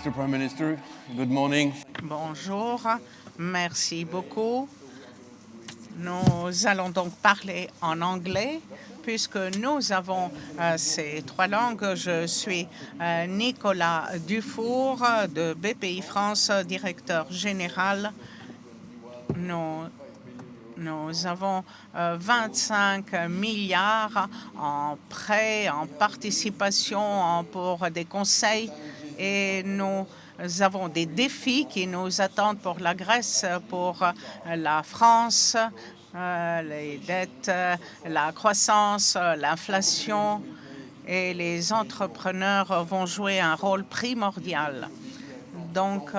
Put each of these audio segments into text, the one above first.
Mr. Prime Minister. Good morning. Bonjour, merci beaucoup. Nous allons donc parler en anglais puisque nous avons ces trois langues. Je suis Nicolas Dufour de BPI France, directeur général. Nous avons 25 milliards en prêts, en participation pour des conseils et nous avons des défis qui nous attendent pour la Grèce, pour la France, les dettes, la croissance, l'inflation, et les entrepreneurs vont jouer un rôle primordial. Donc,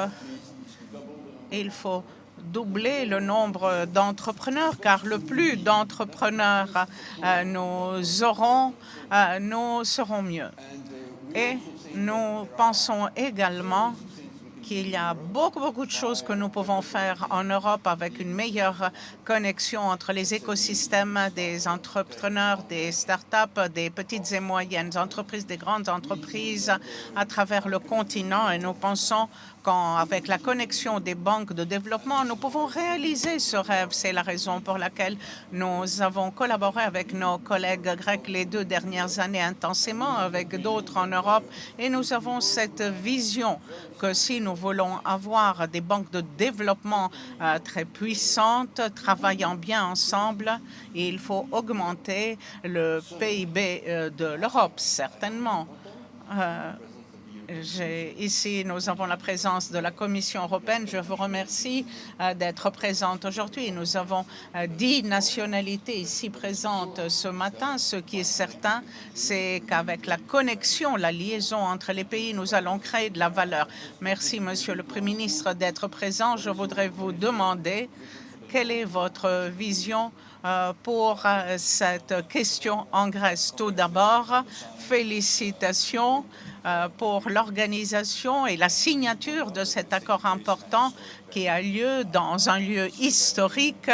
il faut doubler le nombre d'entrepreneurs, car le plus d'entrepreneurs nous aurons, nous serons mieux. Et nous pensons également qu'il y a beaucoup de choses que nous pouvons faire en Europe avec une meilleure connexion entre les écosystèmes des entrepreneurs, des start-up, des petites et moyennes entreprises, des grandes entreprises à travers le continent. Et nous pensons qu'avec la connexion des banques de développement, nous pouvons réaliser ce rêve. C'est la raison pour laquelle nous avons collaboré avec nos collègues grecs les 2 dernières années intensément, avec d'autres en Europe. Et nous avons cette vision que si nous voulons avoir des banques de développement très puissantes, travaillant bien ensemble, il faut augmenter le PIB de l'Europe, certainement. Ici, nous avons la présence de la Commission européenne. Je vous remercie d'être présente aujourd'hui. Nous avons 10 nationalités ici présentes ce matin. Ce qui est certain, c'est qu'avec la connexion, la liaison entre les pays, nous allons créer de la valeur. Merci, Monsieur le Premier ministre, d'être présent. Je voudrais vous demander quelle est votre vision pour cette question en Grèce. Tout d'abord, félicitations pour l'organisation et la signature de cet accord important qui a lieu dans un lieu historique.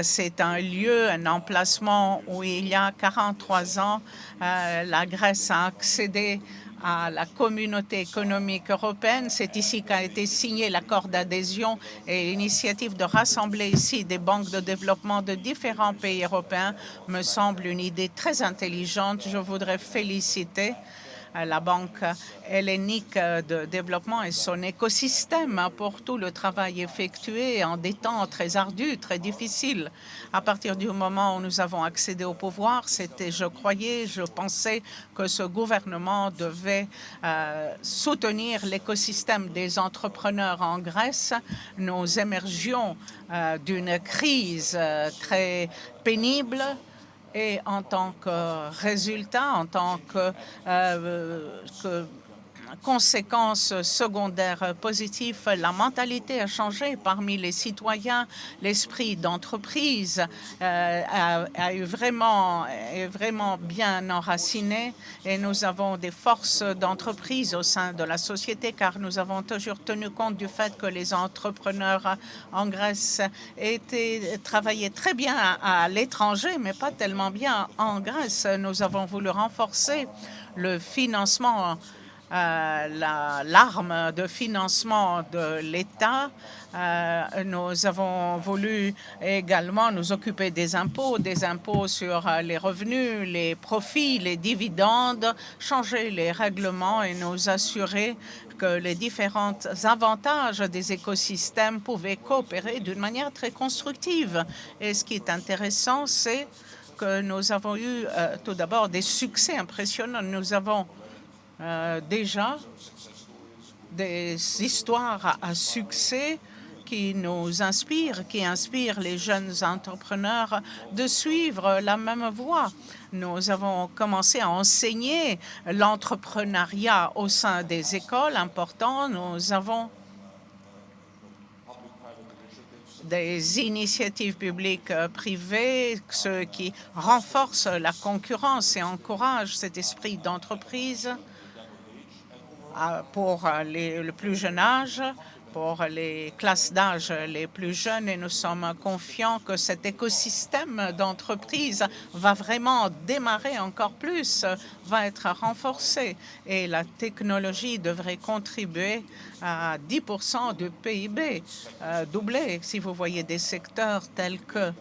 C'est un lieu, un emplacement où il y a 43 ans, la Grèce a accédé à la communauté économique européenne. C'est ici qu'a été signé l'accord d'adhésion, et l'initiative de rassembler ici des banques de développement de différents pays européens me semble une idée très intelligente. Je voudrais féliciter la Banque hellénique de développement et son écosystème pour tout le travail effectué en des temps très ardus, très difficiles. À partir du moment où nous avons accédé au pouvoir, je pensais que ce gouvernement devait soutenir l'écosystème des entrepreneurs en Grèce. Nous émergions d'une crise très pénible. Et en tant que résultat, en tant que conséquence secondaire positive, la mentalité a changé parmi les citoyens. L'esprit d'entreprise est vraiment bien enraciné, et nous avons des forces d'entreprise au sein de la société, car nous avons toujours tenu compte du fait que les entrepreneurs en Grèce travaillaient très bien à l'étranger, mais pas tellement bien en Grèce. Nous avons voulu renforcer le financement, l'arme de financement de l'État. Nous avons voulu également nous occuper des impôts sur les revenus, les profits, les dividendes, changer les règlements et nous assurer que les différents avantages des écosystèmes pouvaient coopérer d'une manière très constructive. Et ce qui est intéressant, c'est que nous avons eu tout d'abord des succès impressionnants. Nous avons déjà des histoires à succès qui nous inspirent, qui inspirent les jeunes entrepreneurs de suivre la même voie. Nous avons commencé à enseigner l'entrepreneuriat au sein des écoles importantes. Nous avons des initiatives publiques privées, ce qui renforce la concurrence et encourage cet esprit d'entreprise pour le plus jeune âge. pour les classes d'âge les plus jeunes et nous sommes confiants que cet écosystème d'entreprise va vraiment démarrer encore plus, va être renforcé et la technologie devrait contribuer à 10% du PIB, doublé si vous voyez des secteurs tels que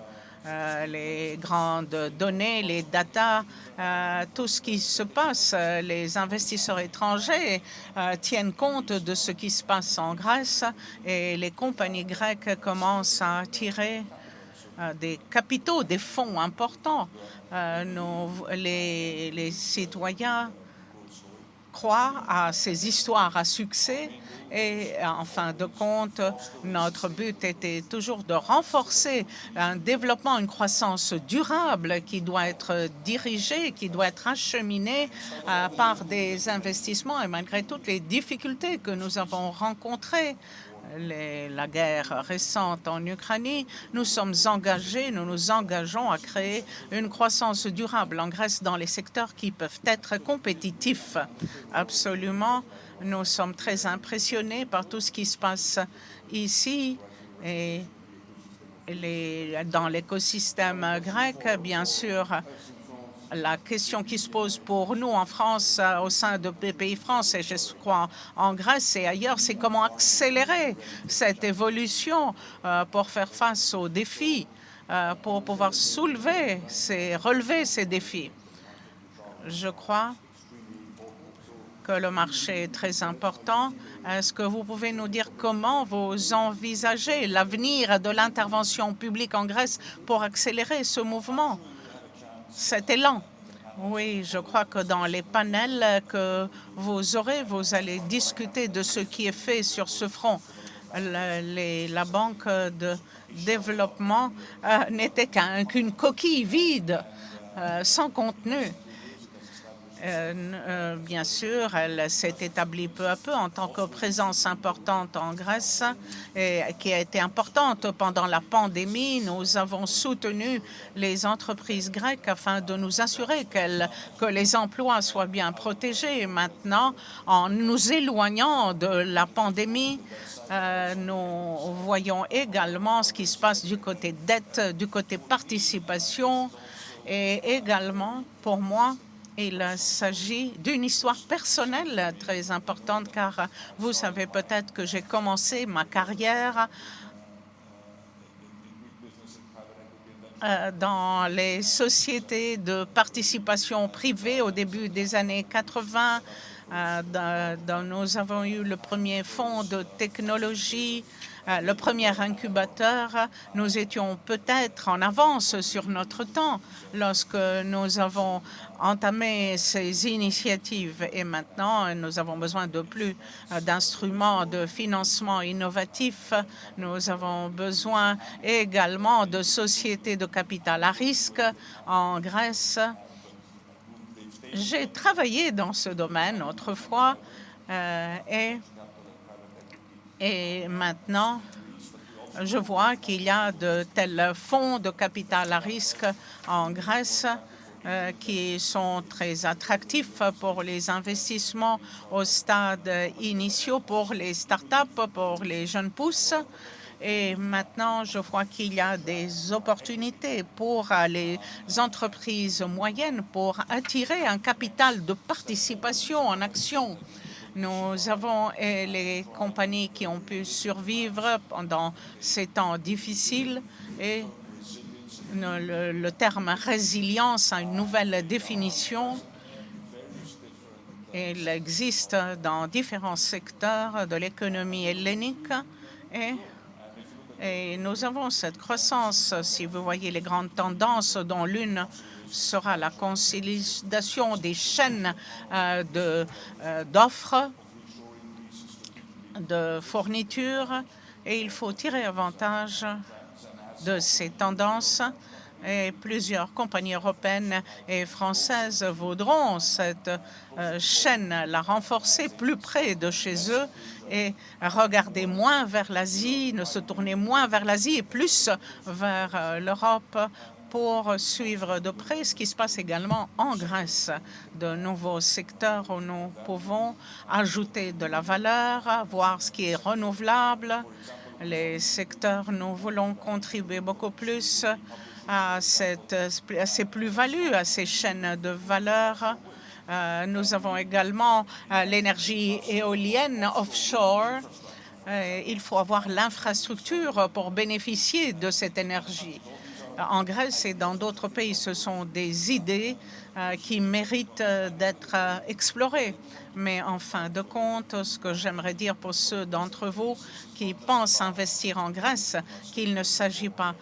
les grandes données, les data, tout ce qui se passe. Les investisseurs étrangers tiennent compte de ce qui se passe en Grèce et les compagnies grecques commencent à attirer des capitaux, des fonds importants. Les citoyens croient à ces histoires à succès et en fin de compte, notre but était toujours de renforcer un développement, une croissance durable qui doit être dirigée, qui doit être acheminée par des investissements et malgré toutes les difficultés que nous avons rencontrées, la guerre récente en Ukraine, nous sommes engagés, nous nous engageons à créer une croissance durable en Grèce dans les secteurs qui peuvent être compétitifs. Absolument, nous sommes très impressionnés par tout ce qui se passe ici et dans l'écosystème grec, bien sûr. La question qui se pose pour nous en France, au sein de BPI France, et je crois en Grèce et ailleurs, c'est comment accélérer cette évolution pour faire face aux défis, pour pouvoir relever ces défis. Je crois que le marché est très important. Est-ce que vous pouvez nous dire comment vous envisagez l'avenir de l'intervention publique en Grèce pour accélérer ce mouvement, cet élan? Oui, je crois que dans les panels que vous aurez, vous allez discuter de ce qui est fait sur ce front. La banque de développement n'était qu'une coquille vide, sans contenu. Bien sûr, elle s'est établie peu à peu en tant que présence importante en Grèce et qui a été importante pendant la pandémie. Nous avons soutenu les entreprises grecques afin de nous assurer que les emplois soient bien protégés. Et maintenant, en nous éloignant de la pandémie, nous voyons également ce qui se passe du côté dette, du côté participation et également, pour moi, il s'agit d'une histoire personnelle très importante car vous savez peut-être que j'ai commencé ma carrière dans les sociétés de participation privée au début des années 80. Nous avons eu le premier fonds de technologie, le premier incubateur. Nous étions peut-être en avance sur notre temps lorsque nous avons entamé ces initiatives et maintenant nous avons besoin de plus d'instruments de financement innovatifs. Nous avons besoin également de sociétés de capital à risque en Grèce. J'ai travaillé dans ce domaine autrefois et maintenant, je vois qu'il y a de tels fonds de capital à risque en Grèce qui sont très attractifs pour les investissements au stade initiaux, pour les startups, pour les jeunes pousses. Et maintenant, je vois qu'il y a des opportunités pour les entreprises moyennes pour attirer un capital de participation en action. Nous avons les compagnies qui ont pu survivre pendant ces temps difficiles et le terme résilience a une nouvelle définition. Il existe dans différents secteurs de l'économie hellénique et nous avons cette croissance. Si vous voyez les grandes tendances, dont l'une sera la consolidation des chaînes d'offres, de fournitures, et il faut tirer avantage de ces tendances. Et plusieurs compagnies européennes et françaises voudront cette chaîne, la renforcer plus près de chez eux et regarder moins vers l'Asie, ne se tourner moins vers l'Asie et plus vers l'Europe pour suivre de près ce qui se passe également en Grèce, de nouveaux secteurs où nous pouvons ajouter de la valeur, voir ce qui est renouvelable. Les secteurs, nous voulons contribuer beaucoup plus à ces plus-values, à ces chaînes de valeur. Nous avons également l'énergie éolienne offshore. Il faut avoir l'infrastructure pour bénéficier de cette énergie. En Grèce et dans d'autres pays, ce sont des idées qui méritent d'être explorées. Mais en fin de compte, ce que j'aimerais dire pour ceux d'entre vous qui pensent investir en Grèce, qu'il ne s'agit pas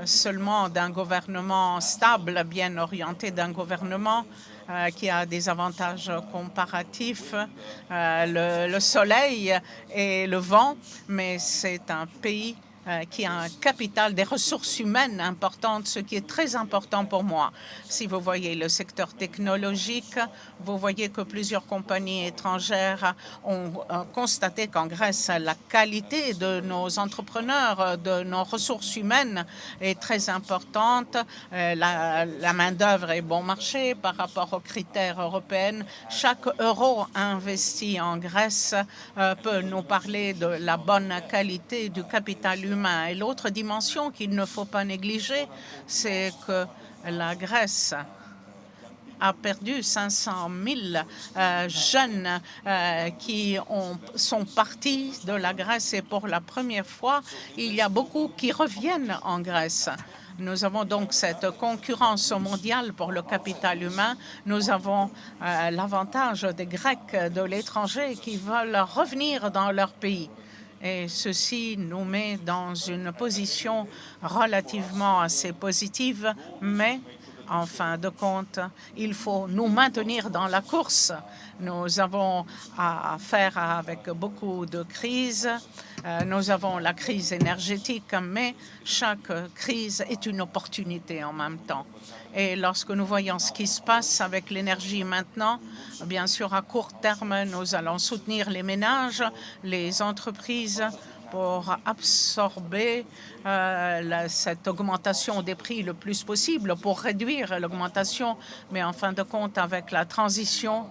seulement d'un gouvernement stable, bien orienté, d'un gouvernement qui a des avantages comparatifs, le soleil et le vent, mais c'est un pays qui a un capital des ressources humaines importantes, ce qui est très important pour moi. Si vous voyez le secteur technologique, vous voyez que plusieurs compagnies étrangères ont constaté qu'en Grèce, la qualité de nos entrepreneurs, de nos ressources humaines est très importante. La main-d'œuvre est bon marché par rapport aux critères européens. Chaque euro investi en Grèce peut nous parler de la bonne qualité du capital humain. Et l'autre dimension qu'il ne faut pas négliger, c'est que la Grèce a perdu 500 000 jeunes qui sont partis de la Grèce. Et pour la première fois, il y a beaucoup qui reviennent en Grèce. Nous avons donc cette concurrence mondiale pour le capital humain. Nous avons l'avantage des Grecs de l'étranger qui veulent revenir dans leur pays. Et ceci nous met dans une position relativement assez positive, mais en fin de compte, il faut nous maintenir dans la course. Nous avons à faire avec beaucoup de crises. Nous avons la crise énergétique, mais chaque crise est une opportunité en même temps. Et lorsque nous voyons ce qui se passe avec l'énergie maintenant, bien sûr, à court terme, nous allons soutenir les ménages, les entreprises pour absorber cette augmentation des prix le plus possible, pour réduire l'augmentation. Mais en fin de compte, avec la transition,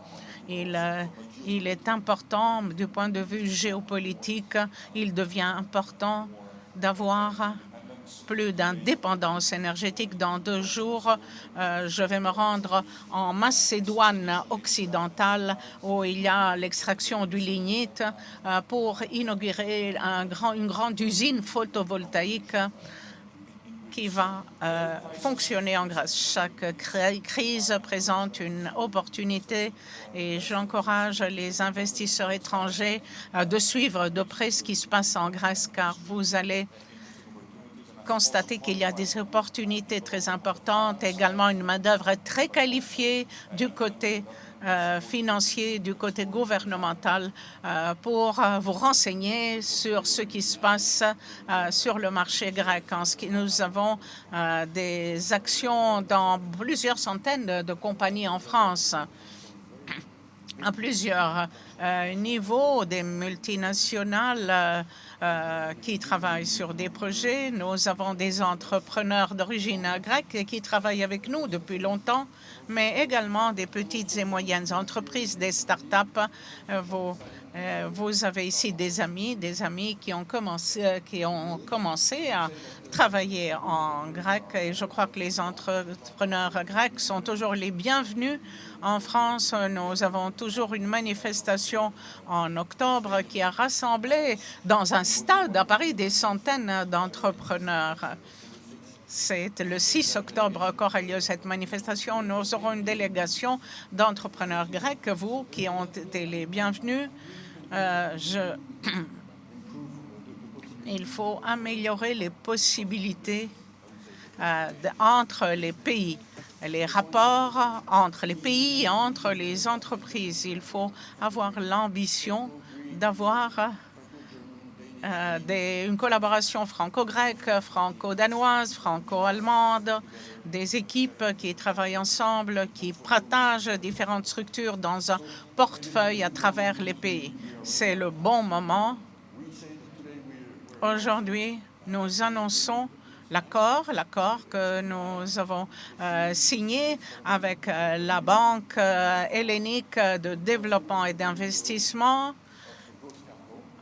il est important, du point de vue géopolitique, il devient important d'avoir plus d'indépendance énergétique. Dans 2 jours, je vais me rendre en Macédoine occidentale où il y a l'extraction du lignite pour inaugurer une grande usine photovoltaïque qui va fonctionner en Grèce. Chaque crise présente une opportunité et j'encourage les investisseurs étrangers de suivre de près ce qui se passe en Grèce, car vous allez constater qu'il y a des opportunités très importantes, également une main-d'œuvre très qualifiée du côté financier, du côté gouvernemental, pour vous renseigner sur ce qui se passe sur le marché grec. Nous avons des actions dans plusieurs centaines de compagnies en France, à plusieurs niveaux, des multinationales qui travaillent sur des projets. Nous avons des entrepreneurs d'origine grecque qui travaillent avec nous depuis longtemps, mais également des petites et moyennes entreprises, des start-up. Vous avez ici des amis qui ont commencé à travailler en grec, et je crois que les entrepreneurs grecs sont toujours les bienvenus. En France, nous avons toujours une manifestation en octobre qui a rassemblé dans un stade à Paris des centaines d'entrepreneurs. C'est le 6 octobre qu'aura lieu cette manifestation. Nous aurons une délégation d'entrepreneurs grecs, vous qui ont été les bienvenus. Il faut améliorer les possibilités entre les pays, les rapports entre les pays, entre les entreprises. Il faut avoir l'ambition d'avoir une collaboration franco-grecque, franco-danoise, franco-allemande, des équipes qui travaillent ensemble, qui partagent différentes structures dans un portefeuille à travers les pays. C'est le bon moment. Aujourd'hui, nous annonçons l'accord que nous avons signé avec la Banque hellénique de développement et d'investissement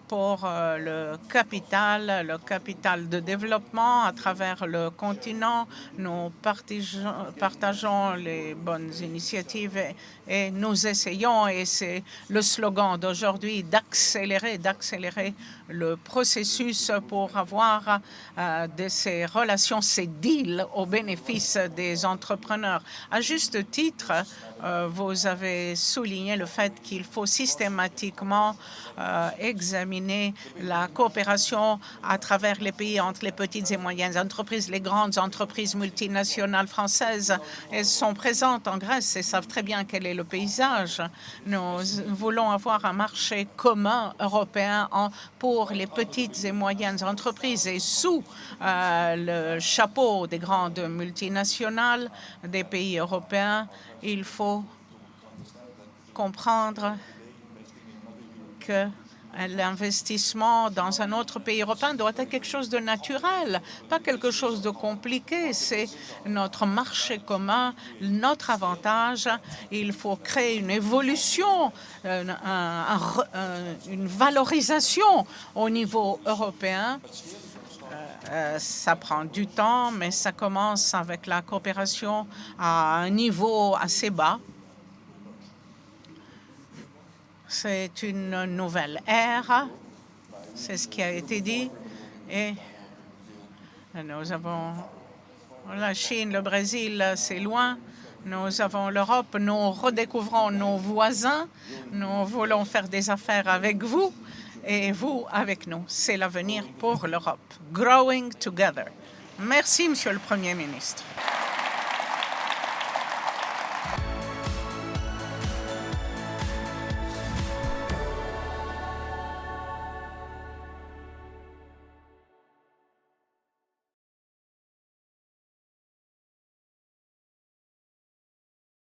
pour le capital de développement à travers le continent. Nous partageons les bonnes initiatives et nous essayons, et c'est le slogan d'aujourd'hui, d'accélérer le processus pour avoir de ces relations, ces deals au bénéfice des entrepreneurs. À juste titre, vous avez souligné le fait qu'il faut systématiquement examiner la coopération à travers les pays entre les petites et moyennes entreprises. Les grandes entreprises multinationales françaises, elles sont présentes en Grèce et savent très bien quel est le paysage. Nous voulons avoir un marché commun européen pour les petites et moyennes entreprises, et sous le chapeau des grandes multinationales des pays européens, il faut comprendre que l'investissement dans un autre pays européen doit être quelque chose de naturel, pas quelque chose de compliqué. C'est notre marché commun, notre avantage. Il faut créer une évolution, une valorisation au niveau européen. Ça prend du temps, mais ça commence avec la coopération à un niveau assez bas. C'est une nouvelle ère, c'est ce qui a été dit, et nous avons la Chine, le Brésil, c'est loin. Nous avons l'Europe, nous redécouvrons nos voisins, nous voulons faire des affaires avec vous et vous avec nous. C'est l'avenir pour l'Europe. Growing together. Merci, Monsieur le Premier ministre.